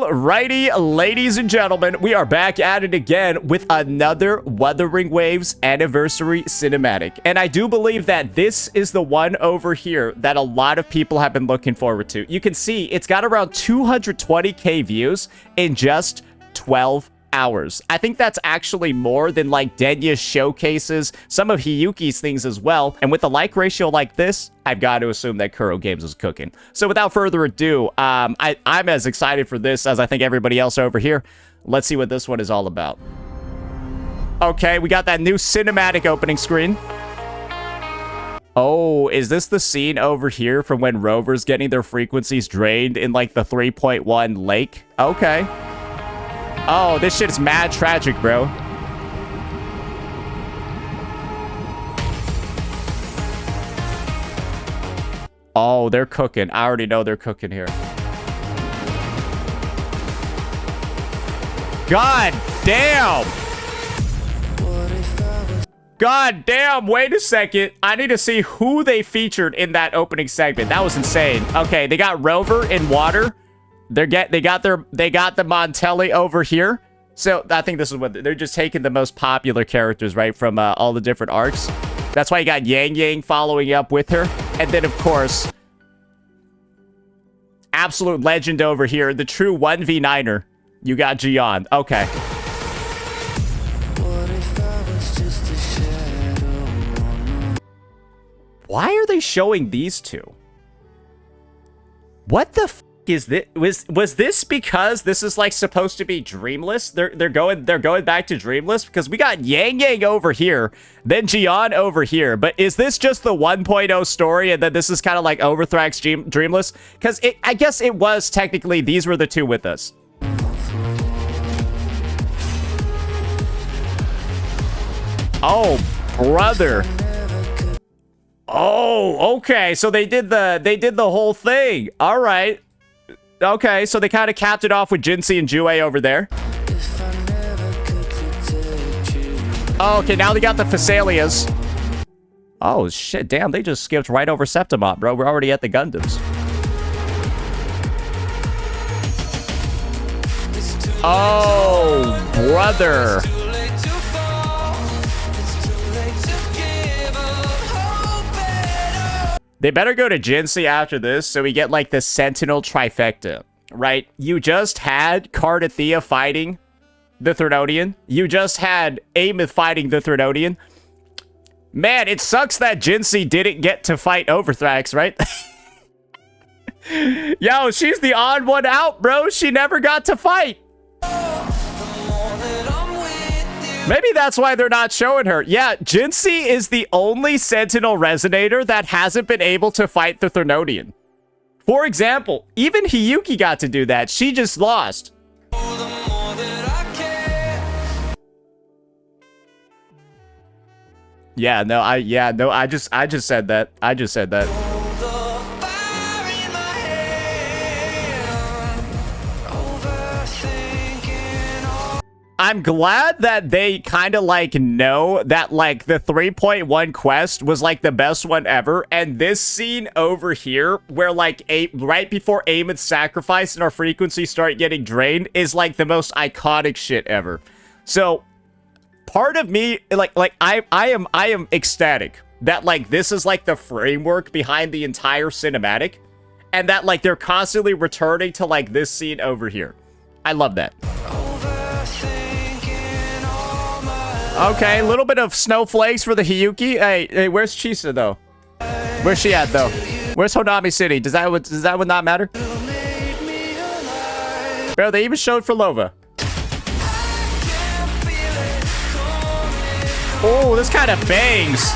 Alrighty, ladies and gentlemen, we are back at it again with another Wuthering Waves anniversary cinematic. And I do believe that this is the one over here that a lot of people have been looking forward to. You can see it's got around 220k views in just 12 hours. I think that's actually more than like Denya's showcases, some of Hiyuki's things as well. And with a like ratio like this, I've got to assume that Kuro Games is cooking. So without further ado, I'm as excited for this as I think everybody else over here. Let's see what this one is all about. Okay, we got that new cinematic opening screen. Oh, is this the scene over here from when Rover's getting their frequencies drained in like the 3.1 lake? Okay. Oh, this shit is mad tragic, bro. Oh, they're cooking. I already know they're cooking here. God damn! God damn, wait a second. I need to see who they featured in that opening segment. That was insane. Okay, they got Rover in water. They got the Montelli over here. So I think this is what they're just taking the most popular characters, right, from all the different arcs. That's why you got Yang Yang following up with her. And then, of course, absolute legend over here, the true 1v9er. You got Jian. Okay. Why are they showing these two? What the f is this? Was this because this is like supposed to be Dreamless? They're going back to Dreamless because we got Yang Yang over here, then Jian over here. But is this just the 1.0 story and then this is kind of like Overthrak's Dreamless? Because I guess it was technically these were the two with us. Oh, brother. Oh, okay. So they did the whole thing. All right. Okay, so they kind of capped it off with Jinsei and Jue over there. Oh, okay, now they got the Phasalias. Oh, shit, damn, they just skipped right over Septimont, bro. We're already at the Gundams. Oh, brother. They better go to Jinsei after this so we get like the Sentinel trifecta, right? You just had Cardathea fighting the Threnodian. You just had Amith fighting the Threnodian. Man, it sucks that Jinsei didn't get to fight Overthrax, right? Yo, she's the odd one out, bro. She never got to fight. Maybe that's why they're not showing her. Yeah, Jinsei is the only Sentinel Resonator that hasn't been able to fight the Threnodian. For example, even Hiyuki got to do that. She just lost. Yeah, no, I just said that. I just said that. I'm glad that they kind of like know that like the 3.1 quest was like the best one ever. And this scene over here where like right before Amith's sacrifice and our frequencies start getting drained is like the most iconic shit ever. So part of me like I am ecstatic that like this is like the framework behind the entire cinematic and that like they're constantly returning to like this scene over here. I love that. Okay, a little bit of snowflakes for the Hiyuki. Hey, where's Chisa though? Where's she at though? Where's Honami City? Does that one not matter? Bro, they even showed for Lova. Oh, this kind of bangs.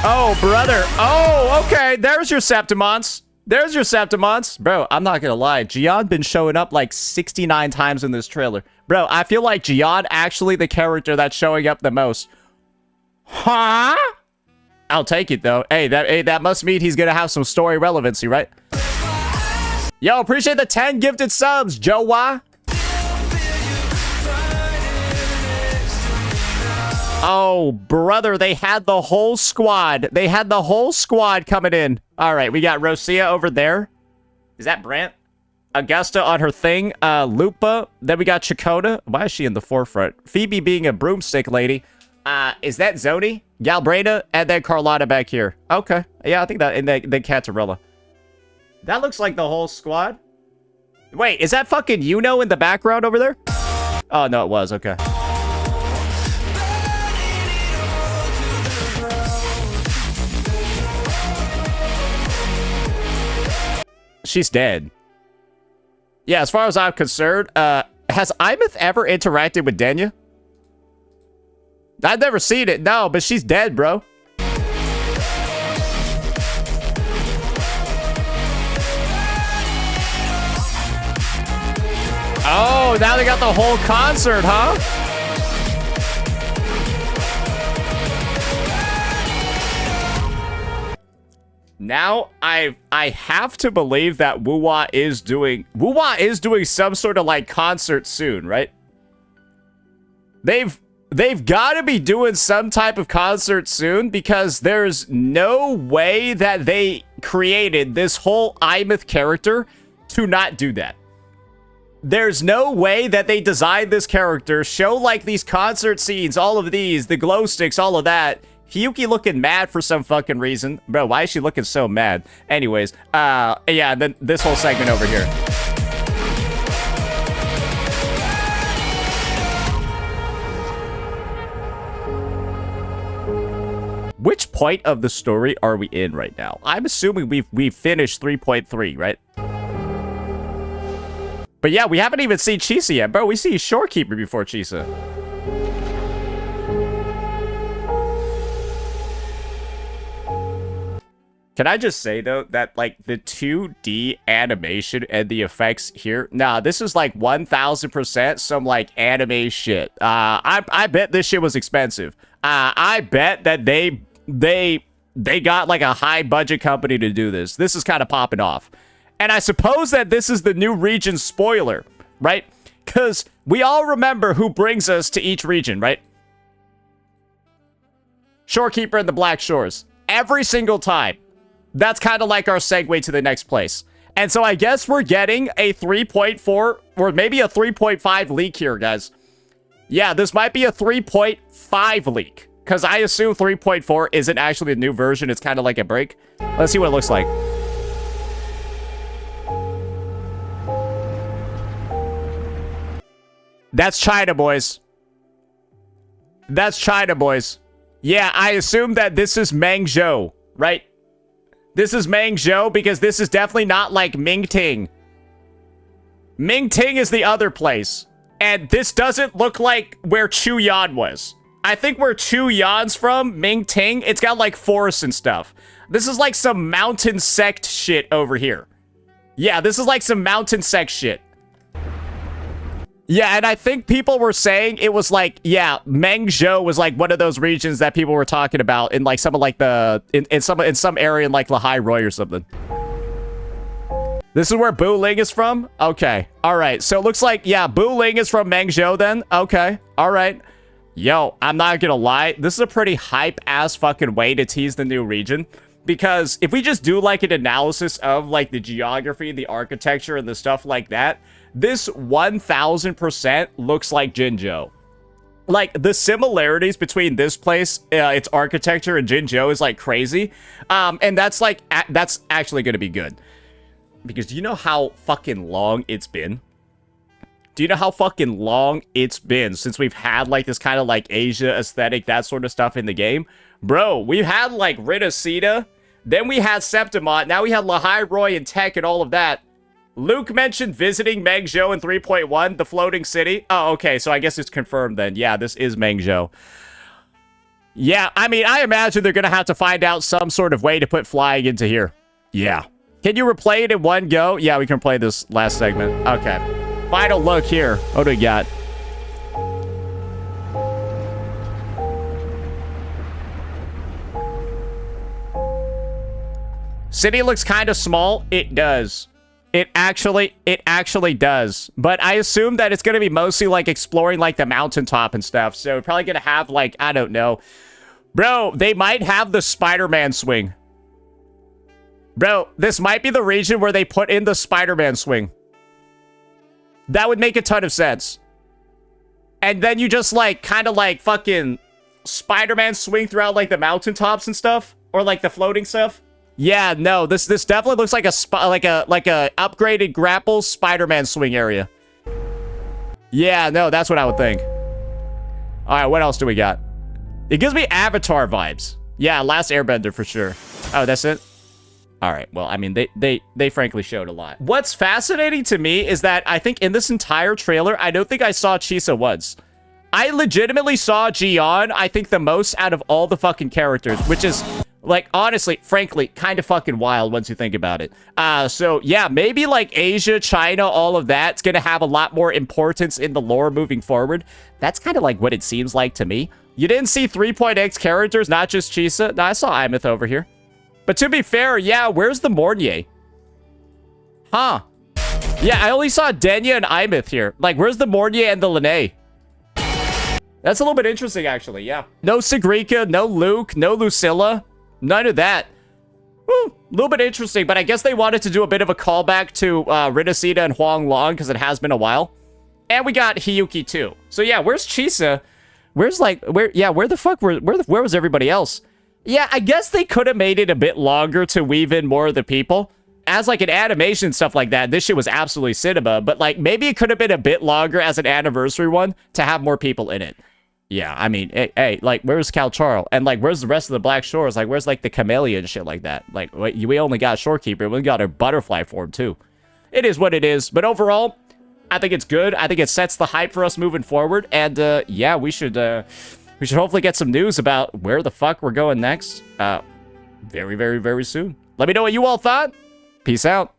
Oh, brother. Oh, okay. There's your Septimons. There's your Septimons. Bro, I'm not gonna lie. Jian been showing up like 69 times in this trailer. Bro, I feel like Jian actually the character that's showing up the most. Huh? I'll take it, though. Hey, that must mean he's gonna have some story relevancy, right? Yo, appreciate the 10 gifted subs, WuWa. Oh, brother, they had the whole squad. They had the whole squad coming in. All right, we got Rosia over there. Is that Brant? Augusta on her thing. Lupa. Then we got Chakota. Why is she in the forefront? Phoebe being a broomstick lady. Is that Zoni? Galbreda? And then Carlotta back here. Okay. Yeah, I think that. And then Catarella. That looks like the whole squad. Wait, is that fucking Yuno in the background over there? Oh, no, it was. Okay. She's dead. Yeah, as far as I'm concerned, has Imeth ever interacted with Denya? I've never seen it, no, but she's dead, bro. Oh, now they got the whole concert, huh? Now I have to believe that WuWa is doing some sort of like concert soon, right? They've got to be doing some type of concert soon because there's no way that they created this whole Imeth character to not do that. There's no way that they designed this character, show like these concert scenes, all of these, the glow sticks, all of that. Hiyuki looking mad for some fucking reason. Bro, why is she looking so mad? Anyways, yeah, and then this whole segment over here. Which point of the story are we in right now? I'm assuming we've finished 3.3, right? But yeah, we haven't even seen Chisa yet, bro. We see Shorekeeper before Chisa. Can I just say, though, that, like, the 2D animation and the effects here, nah, this is, like, 1,000% some, like, anime shit. I bet this shit was expensive. I bet that they got, like, a high-budget company to do this. This is kind of popping off. And I suppose that this is the new region spoiler, right? Because we all remember who brings us to each region, right? Shorekeeper and the Black Shores. Every single time. That's kind of like our segue to the next place. And so I guess we're getting a 3.4 or maybe a 3.5 leak here, guys. Yeah, this might be a 3.5 leak. Because I assume 3.4 isn't actually a new version. It's kind of like a break. Let's see what it looks like. That's China, boys. That's China, boys. Yeah, I assume that this is Mangzhou, right? This is Mangzhou because this is definitely not like Mingting. Mingting is the other place. And this doesn't look like where Chuyan was. I think where Chuyan's from, Mingting, it's got like forests and stuff. This is like some mountain sect shit over here. Yeah, this is like some mountain sect shit. Yeah, and I think people were saying it was like, yeah, Mangzhou was like one of those regions that people were talking about in like some of like the in some area in like Lahai Roy or something. This is where Bu Ling is from? Okay. All right. So it looks like, yeah, Bu Ling is from Mangzhou then. Okay. All right. Yo, I'm not gonna lie. This is a pretty hype-ass fucking way to tease the new region. Because if we just do like an analysis of like the geography, the architecture, and the stuff like that, this 1000% looks like Jinzhou. Like, the similarities between this place, its architecture, and Jinzhou is, like, crazy. And that's, like, that's actually gonna be good. Because do you know how fucking long it's been? Do you know how fucking long it's been since we've had, like, this kind of, like, Asia aesthetic, that sort of stuff in the game? Bro, we've had, like, Ritacida, then we had Septimont, now we had Lahai Roy and Tech and all of that. Luke mentioned visiting Mangzhou in 3.1, the floating city. Oh, okay, so I guess it's confirmed then. Yeah, this is Mangzhou. Yeah, I mean, I imagine they're going to have to find out some sort of way to put flying into here. Yeah. Can you replay it in one go? Yeah, we can play this last segment. Okay. Final look here. What do we got? City looks kind of small. It does. It actually does. But I assume that it's going to be mostly, like, exploring, like, the mountaintop and stuff. So we're probably going to have, like, I don't know. Bro, they might have the Spider-Man swing. Bro, this might be the region where they put in the Spider-Man swing. That would make a ton of sense. And then you just, like, kind of like fucking Spider-Man swing throughout, like, the mountaintops and stuff. Or, like, the floating stuff. Yeah, no, this definitely looks like a upgraded grapple Spider-Man swing area. Yeah, no, that's what I would think. All right, what else do we got? It gives me Avatar vibes. Yeah, Last Airbender for sure. Oh, that's it? All right, well, I mean, they frankly showed a lot. What's fascinating to me is that I think in this entire trailer, I don't think I saw Chisa once. I legitimately saw Jian, I think, the most out of all the fucking characters, which is, like, honestly, frankly, kind of fucking wild once you think about it. So, yeah, maybe, like, Asia, China, all of that's gonna have a lot more importance in the lore moving forward. That's kind of like what it seems like to me. You didn't see 3.x characters, not just Chisa. No, I saw Imeth over here. But to be fair, yeah, where's the Mornier? Huh. Yeah, I only saw Denya and Imeth here. Like, where's the Mornier and the Lene? That's a little bit interesting, actually, yeah. No Sigrika, no Luke, no Lucilla. None of that. A little bit interesting, but I guess they wanted to do a bit of a callback to Rinasida and Huang Long, because it has been a while. And we got Hiyuki, too. So, yeah, where's Chisa? Where's, like, where the fuck, where was everybody else? Yeah, I guess they could have made it a bit longer to weave in more of the people. As, like, an animation and stuff like that, this shit was absolutely cinema. But, like, maybe it could have been a bit longer as an anniversary one to have more people in it. Yeah, I mean, hey, like, where's Cal Charl? And, like, where's the rest of the Black Shores? Like, where's, like, the Camellia and shit like that? Like, we only got Shorekeeper. We got a butterfly form, too. It is what it is. But overall, I think it's good. I think it sets the hype for us moving forward. And, yeah, we should hopefully get some news about where the fuck we're going next. Very, very, very soon. Let me know what you all thought. Peace out.